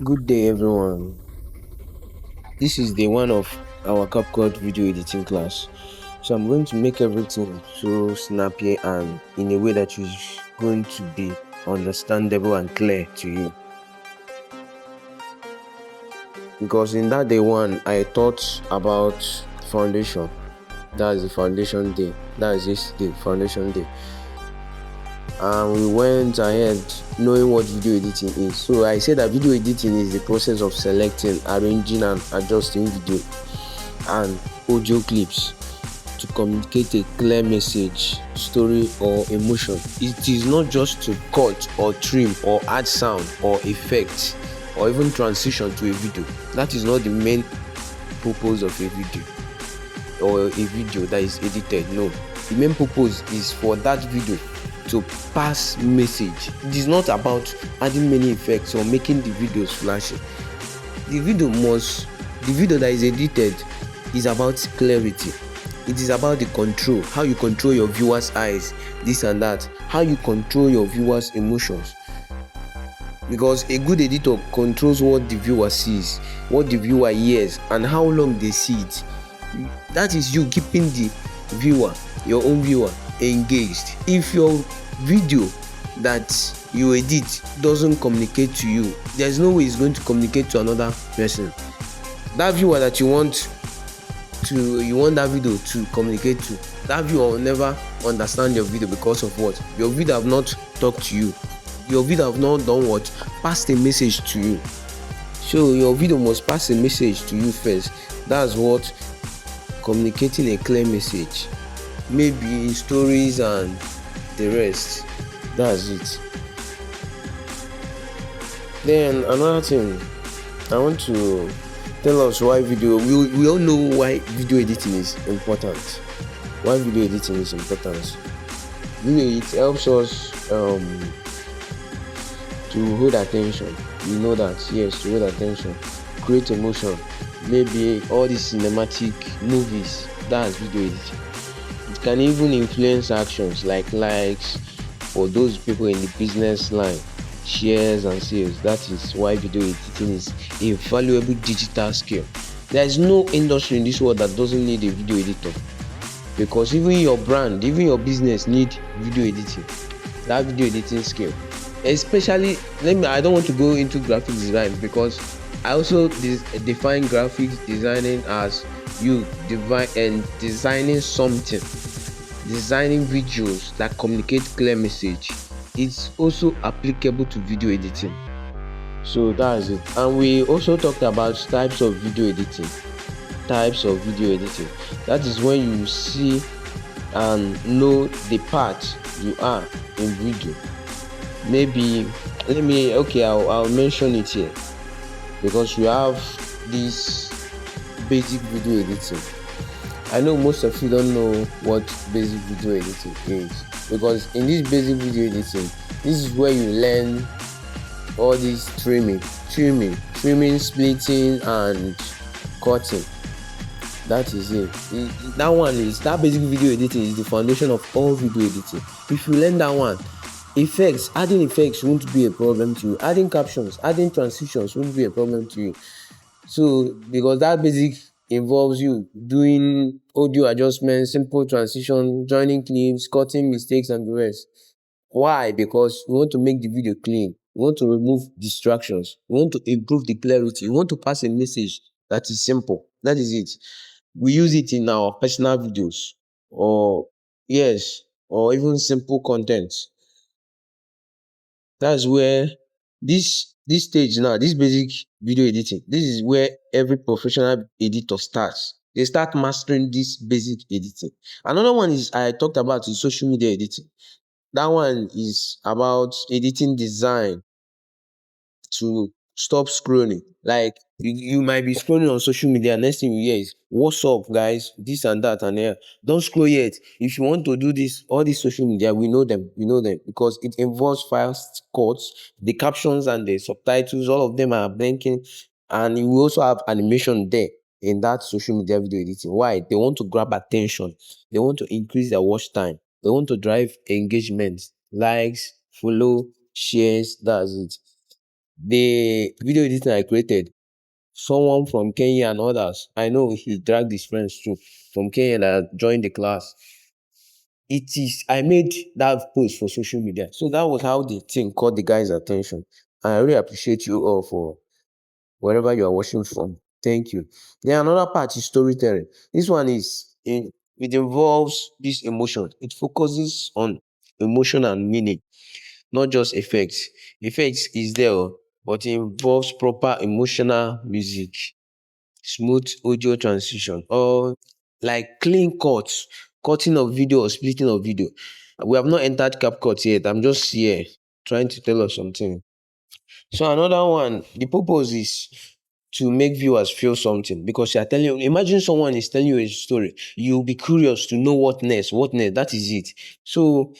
Good day, everyone. This is day one of our CapCut video editing class. So I'm going to make everything so snappy and in a way that is going to be understandable and clear to you. Because in that day one, I thought about foundation. That's the foundation day. That is yesterday, foundation day. And we went ahead knowing what video editing is. So I said that video editing is the process of selecting, arranging and adjusting video and audio clips to communicate a clear message, story or emotion. It is not just to cut or trim or add sound or effects or even transition to a video. That is not the main purpose of a video or a video that is edited. No, the main purpose is for that video to pass message. It is not about adding many effects or making the videos flashy. The video that is edited is about clarity. It is about the control, how you control your viewers' eyes, this and that, how you control your viewers' emotions. Because a good editor controls what the viewer sees, what the viewer hears, and how long they see it. That is you keeping the viewer, your own viewer, engaged. If your video that you edit doesn't communicate to you, there's no way it's going to communicate to another person. That viewer that you want that video to communicate to, that viewer will never understand your video because of what? Your video have not talked to you. Your video have not done what? Passed a message to you. So your video must pass a message to you first. That's what communicating a clear message. Maybe stories and the rest. That's it. Then another thing, I want to tell us why we all know why video editing is important. Why video editing is important. It helps us to hold attention. You know that, yes, to hold attention, create emotion. Maybe all these cinematic movies, that's video editing. It can even influence actions like likes for those people in the business line, shares and sales. That is why video editing is a valuable digital skill. There is no industry in this world that doesn't need a video editor, because even your brand, even your business need video editing. That video editing skill, especially, I don't want to go into graphic design, because I also define graphic designing as you designing something, designing videos that communicate clear message. It's also applicable to video editing. So that's it. And we also talked about types of video editing. That is when you see and know the part you are in video. Maybe I'll mention it here, because we have this basic video editing. I know most of you don't know what basic video editing is, because in this basic video editing, this is where you learn all this trimming, splitting and cutting. That is it. That basic video editing is the foundation of all video editing. If you learn that one, adding effects won't be a problem to you. Adding captions, adding transitions won't be a problem to you. So because that basic involves you doing audio adjustments, simple transition, joining clips, cutting mistakes and the rest. Why? Because we want to make the video clean. We want to remove distractions. We want to improve the clarity. We want to pass a message that is simple. That is it. We use it in our personal videos, or even simple content. That's where this stage now, this basic video editing, this is where every professional editor starts. They start mastering this basic editing. Another one I talked about is social media editing. That one is about editing design to stop scrolling. Like you might be scrolling on social media, next thing you hear is what's up guys, this and that, and don't scroll yet. If you want to do this, all these social media, we know them, because it involves fast cuts, the captions and the subtitles, all of them are blinking, and you also have animation there in that social media video editing. Why? They want to grab attention, they want to increase their watch time, they want to drive engagement, likes, follow, shares. That's it. The video editing I created, someone from Kenya and others, I know he dragged his friends too from Kenya that joined the class. I made that post for social media. So that was how the thing caught the guy's attention. I really appreciate you all for wherever you are watching from. Thank you. Then another part is storytelling. This one it involves this emotion. It focuses on emotion and meaning, not just effects. Effects is there, but it involves proper emotional music, smooth audio transition, or like clean cuts, cutting of video or splitting of video. We have not entered CapCut yet. I'm just here trying to tell us something. So another one, the purpose is to make viewers feel something, because imagine someone is telling you a story, you'll be curious to know what next, that is it. So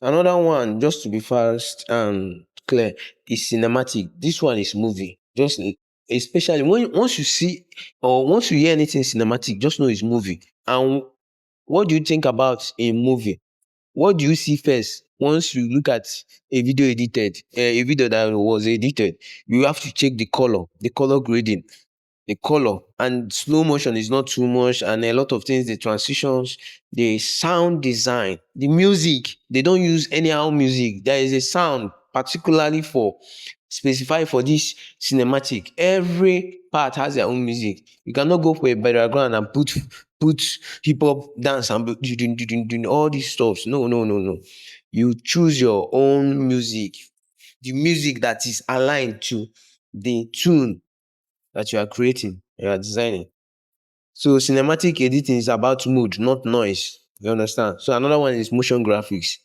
another one, just to be fast and clear, is cinematic. This one is movie. Just especially when once you see or once you hear anything cinematic, just know it's movie. And what do you think about a movie? What do you see first once you look at a video that was edited? You have to check the color grading, the color, and slow motion is not too much, and a lot of things, the transitions, the sound design, the music. They don't use anyhow music. There is a sound particularly for specified for this cinematic. Every part has their own music. You cannot go for a background and put hip hop dance and doing all these stuffs. No, no, no, no. You choose your own music, the music that is aligned to the tune that you are creating, you are designing. So cinematic editing is about mood, not noise. You understand? So another one is motion graphics.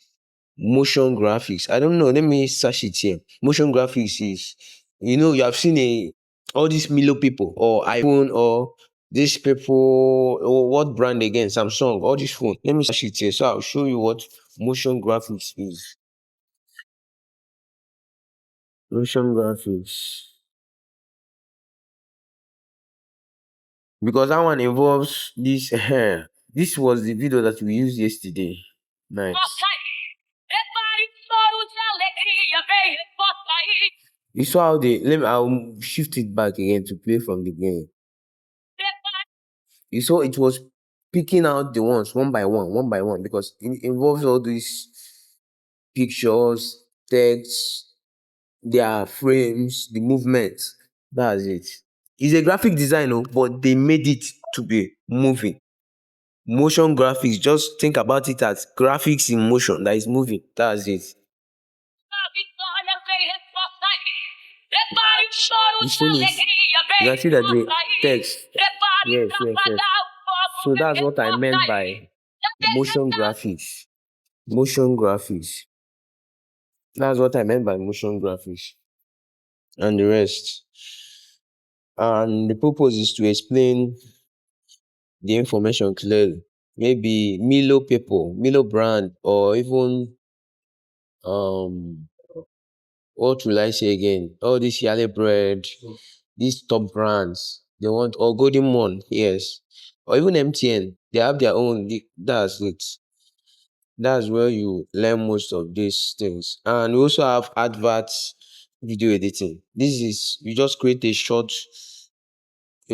Motion graphics. I don't know. Let me search it here. Motion graphics is, you have seen all these Milo people or iPhone or these people or what brand again? Samsung. All this phone. Let me search it here. So I'll show you what motion graphics is. Motion graphics. Because that one involves this. This was the video that we used yesterday. Nice. You saw how I'll shift it back again to play from the beginning. You saw it was picking out the ones one by one, because it involves all these pictures, text, their frames, the movement. That's it. It's a graphic design, but they made it to be moving. Motion graphics, just think about it as graphics in motion that is moving. That's it. You see it? You can see that the text. Yes, yes, yes. So that's what I meant by motion graphics. Motion graphics. That's what I meant by motion graphics. And the rest. And the purpose is to explain the information clearly. Maybe Milo people, Milo brand, or even um what will I say again? All this Yale bread, these top brands, they want, or Golden One, yes, or even MTN, they have their own. That's it. That's where you learn most of these things. And we also have adverts, video editing. This is you just create a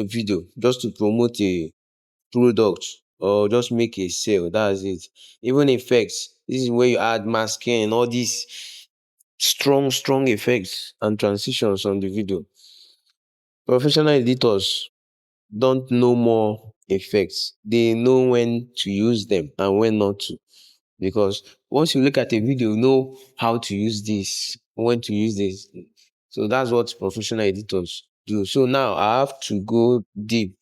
video just to promote a product or just make a sale. That's it. Even effects. This is where you add masking, all these strong effects and transitions on the video. Professional editors don't know more effects. They know when to use them and when not to. Because once you look at a video, you know how to use this, when to use this. So that's what professional editors do. So now I have to go deep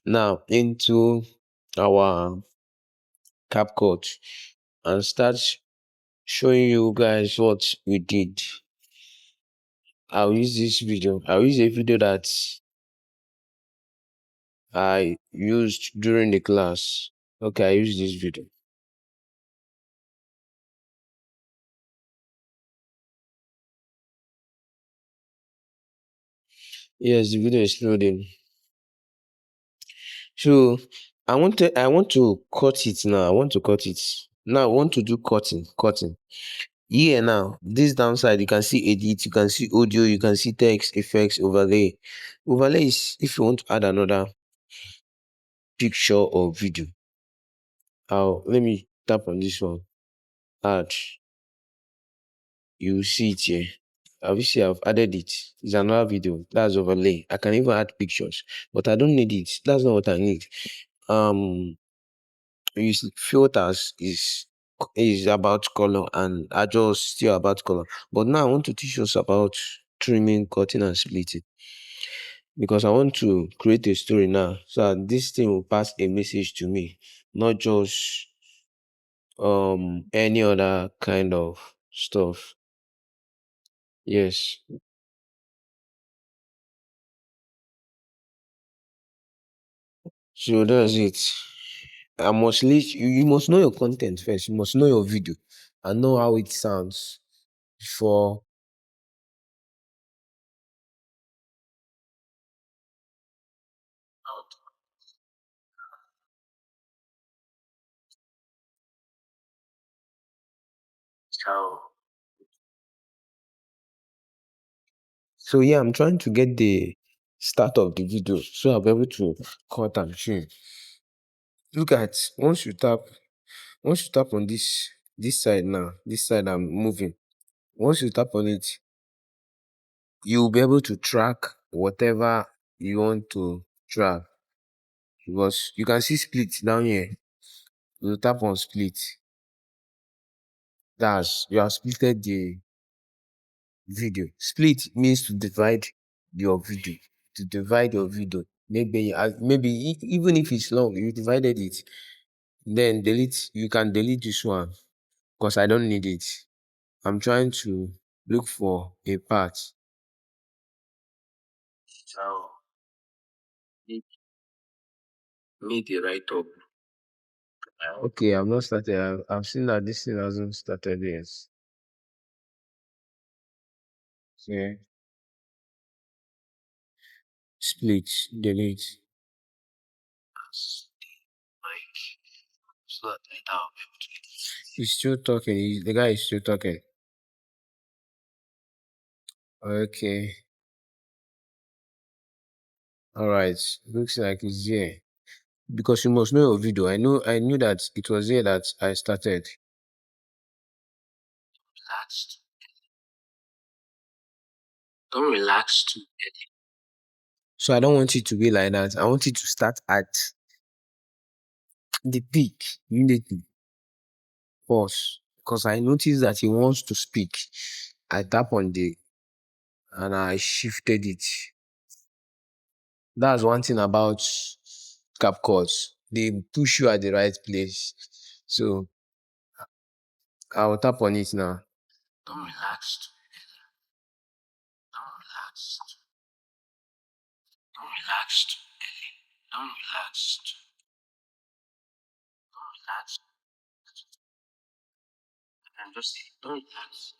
now into our CapCut and start showing you guys what we did. I'll use a video that I used during the class. Okay, I used this video. Yes, the video is loading. So I want to cut it now. I want to cut it. Now I want to do cutting. Here now, this downside, you can see edit, you can see audio, you can see text, effects, overlay. Overlay is if you want to add another picture or video. Let me tap on this one. Add. You will see it here. Obviously, I've added it. It's another video. That's overlay. I can even add pictures, but I don't need it. That's not what I need. Filters is about color and adjust still about color. But now I want to teach us about trimming, cutting, and splitting because I want to create a story now so that this thing will pass a message to me, not just any other kind of stuff. Yes. So that's it. I must you must know your content first. You must know your video and know how it sounds before. So yeah, I'm trying to get the start of the video so I'll be able to cut and trim. Look at once you tap on this side now, this side I'm moving. Once you tap on it, you'll be able to track whatever you want to track. Because you can see split down here. You tap on split. That's you have splitted the video. Split means to divide your video. To divide your video. Maybe even if it's long, you divided it. Then delete. You can delete this one because I don't need it. I'm trying to look for a part. So need the right up. Okay, I've not started. I've seen that this thing hasn't started yet. Yeah. Split, delete. So that now he's still talking. The guy is still talking. Okay. All right. Looks like it's here. Because you must know your video. I knew that it was here that I started. Relaxed. Don't relax too. So I don't want it to be like that. I want it to start at the peak immediately. Pause. Because I noticed that he wants to speak. I tap on the and I shifted it. That's one thing about CapCut. They push you at the right place. So I'll tap on it now. Don't relax. Don't relax. Don't relax. Don't relax. Don't relax. I'm just saying, don't relax.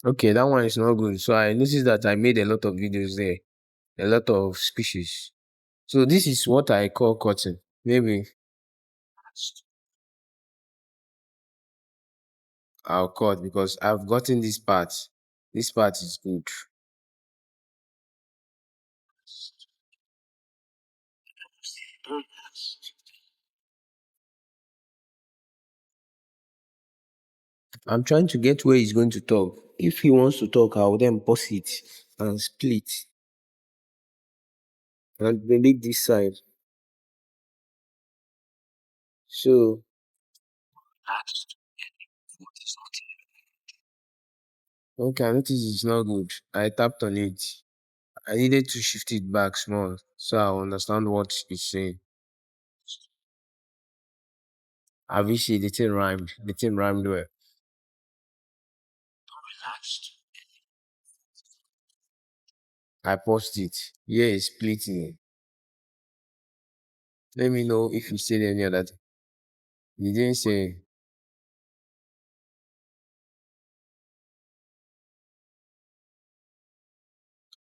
Okay, that one is not good. So I noticed that I made a lot of videos there, a lot of species. So this is what I call cutting. Maybe I'll cut because I've gotten this part. This part is good. I'm trying to get where he's going to talk. If he wants to talk, I'll then pause it and split and delete this side. So okay, I noticed it's not good. I tapped on it. I needed to shift it back small so I understand what it's saying. Obviously, the thing rhymed. The thing rhymed well. I paused it. Yeah, it's splitting. Let me know if you said any other thing. You didn't say.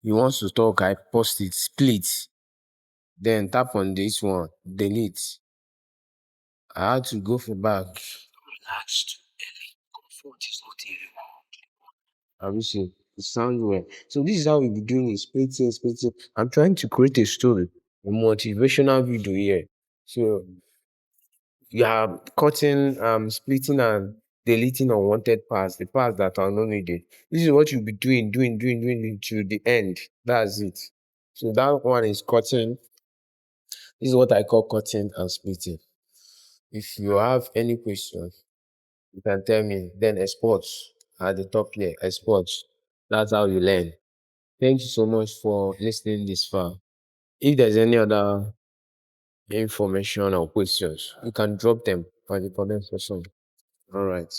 He wants to talk. I paused it. Split. Then tap on this one. Delete. I had to go for back. Relaxed. I wish it sounds well. So this is how we be doing it, splitting, splitting. I'm trying to create a story, a motivational video here. So you are cutting, splitting and deleting unwanted parts, the parts that are not needed. This is what you'll be doing to the end. That's it. So that one is cutting. This is what I call cutting and splitting. If you have any questions, you can tell me. Then exports at the top here. Exports. That's how you learn. Thank you so much for listening this far. If there's any other information or questions, you can drop them for the comment section. All right.